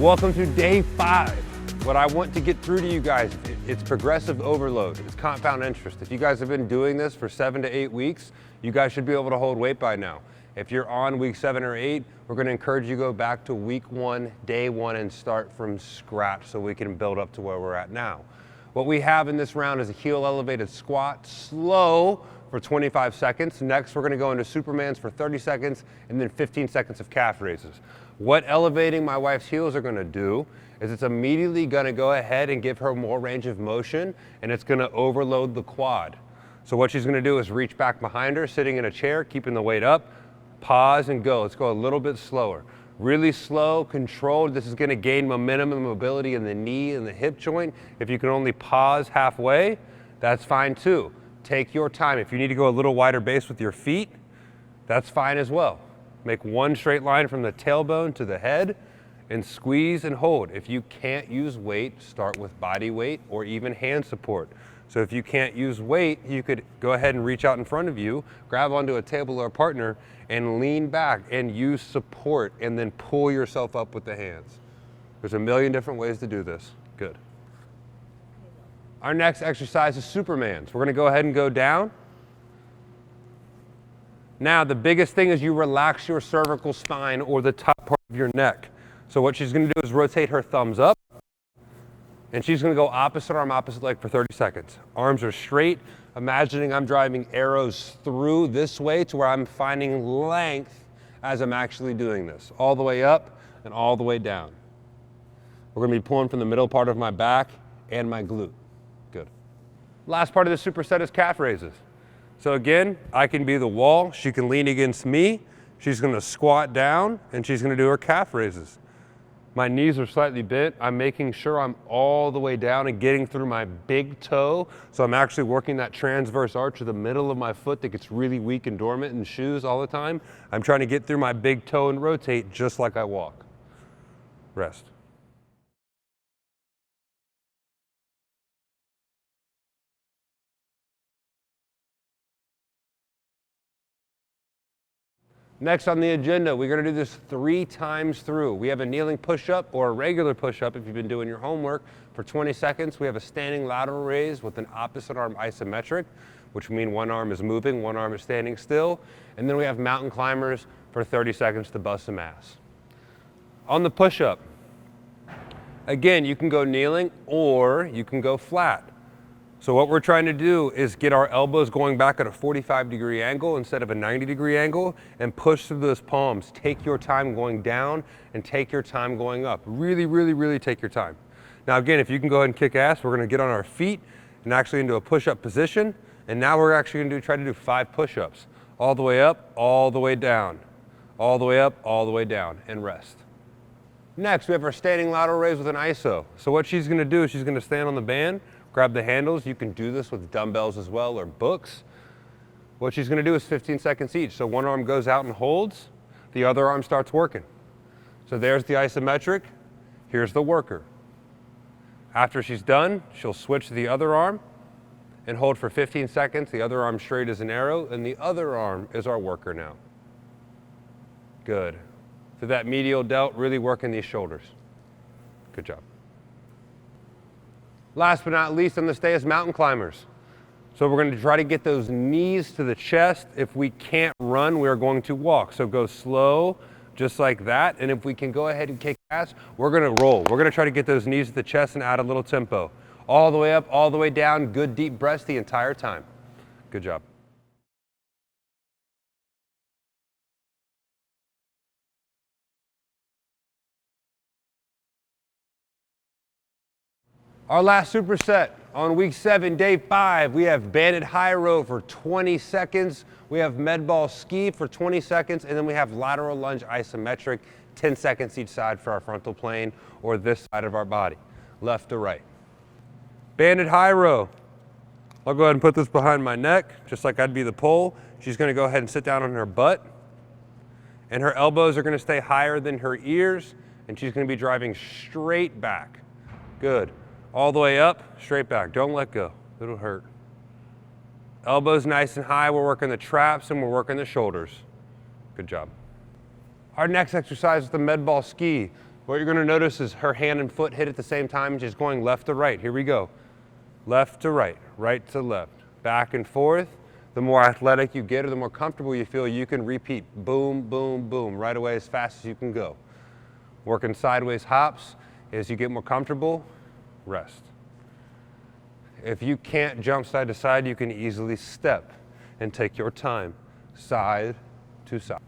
Welcome to day 5. What I want to get through to you guys, it's progressive overload. It's compound interest. If you guys have been doing this for 7 to 8 weeks, you guys should be able to hold weight by now. If you're on week 7 or 8, we're going to encourage you to go back to week 1, day 1, and start from scratch so we can build up to where we're at now. What we have in this round is a heel elevated squat, slow for 25 seconds. Next, we're going to go into Supermans for 30 seconds and then 15 seconds of calf raises. What elevating my wife's heels are going to do is it's immediately going to go ahead and give her more range of motion, and it's going to overload the quad. So what she's going to do is reach back behind her, sitting in a chair, keeping the weight up, pause and go. Let's go a little bit slower. Really slow, controlled. This is going to gain momentum and mobility in the knee and the hip joint. If you can only pause halfway, that's fine too. Take your time. If you need to go a little wider base with your feet, that's fine as well. Make one straight line from the tailbone to the head and squeeze and hold. If you can't use weight, start with body weight or even hand support. So if you can't use weight, you could go ahead and reach out in front of you, grab onto a table or a partner, and lean back and use support and then pull yourself up with the hands. There's a million different ways to do this. Good. Our next exercise is Supermans. We're gonna go ahead and go down. Now, the biggest thing is you relax your cervical spine or the top part of your neck. So what she's gonna do is rotate her thumbs up, and she's gonna go opposite arm, opposite leg for 30 seconds. Arms are straight, imagining I'm driving arrows through this way to where I'm finding length as I'm actually doing this. All the way up and all the way down. We're gonna be pulling from the middle part of my back and my glute. Good. Last part of the superset is calf raises. So again, I can be the wall, she can lean against me, she's gonna squat down, and she's gonna do her calf raises. My knees are slightly bent. I'm making sure I'm all the way down and getting through my big toe. So I'm actually working that transverse arch of the middle of my foot that gets really weak and dormant in shoes all the time. I'm trying to get through my big toe and rotate just like I walk. Rest. Next on the agenda, we're going to do this 3 times through. We have a kneeling push-up or a regular push-up if you've been doing your homework for 20 seconds. We have a standing lateral raise with an opposite arm isometric, which means one arm is moving, one arm is standing still. And then we have mountain climbers for 30 seconds to bust some ass. On the push-up, again, you can go kneeling or you can go flat. So what we're trying to do is get our elbows going back at a 45-degree angle instead of a 90-degree angle and push through those palms. Take your time going down and take your time going up. Really, really, really take your time. Now again, if you can go ahead and kick ass, we're gonna get on our feet and actually into a push-up position. And now we're actually gonna try to do 5 push-ups. All the way up, all the way down. All the way up, all the way down, and rest. Next, we have our standing lateral raise with an iso. So what she's gonna do is she's gonna stand on the band, grab the handles. You can do this with dumbbells as well or books. What she's gonna do is 15 seconds each. So one arm goes out and holds, the other arm starts working. So there's the isometric, here's the worker. After she's done, she'll switch to the other arm and hold for 15 seconds. The other arm straight as an arrow, and the other arm is our worker now. Good. So that medial delt, really working these shoulders. Good job. Last but not least on this day is mountain climbers. So we're going to try to get those knees to the chest. If we can't run, we are going to walk. So go slow, just like that. And if we can go ahead and kick ass, we're going to roll. We're going to try to get those knees to the chest and add a little tempo. All the way up, all the way down. Good deep breaths the entire time. Good job. Our last superset on week 7, day 5, we have banded high row for 20 seconds. We have med ball ski for 20 seconds, and then we have lateral lunge isometric, 10 seconds each side for our frontal plane or this side of our body, left to right. Banded high row. I'll go ahead and put this behind my neck, just like I'd be the pole. She's gonna go ahead and sit down on her butt, and her elbows are gonna stay higher than her ears, and she's gonna be driving straight back. Good. All the way up, straight back. Don't let go. It'll hurt. Elbows nice and high. We're working the traps and we're working the shoulders. Good job. Our next exercise is the med ball ski. What you're gonna notice is her hand and foot hit at the same time, and she's going left to right. Here we go. Left to right, right to left, back and forth. The more athletic you get or the more comfortable you feel, you can repeat boom, boom, boom, right away as fast as you can go. Working sideways hops. As you get more comfortable, rest. If you can't jump side to side, you can easily step and take your time, side to side.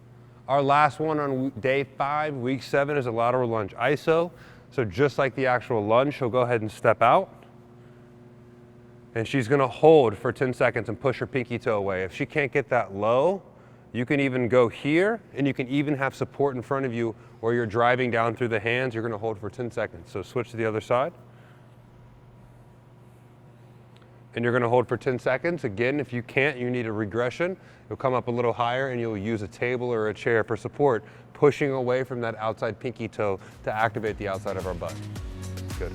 Our last one on day 5, week 7 is a lateral lunge iso. So just like the actual lunge, she'll go ahead and step out. And she's gonna hold for 10 seconds and push her pinky toe away. If she can't get that low, you can even go here, and you can even have support in front of you where you're driving down through the hands. You're gonna hold for 10 seconds. So switch to the other side. And you're gonna hold for 10 seconds. Again, if you can't, you need a regression. You'll come up a little higher and you'll use a table or a chair for support, pushing away from that outside pinky toe to activate the outside of our butt. Good.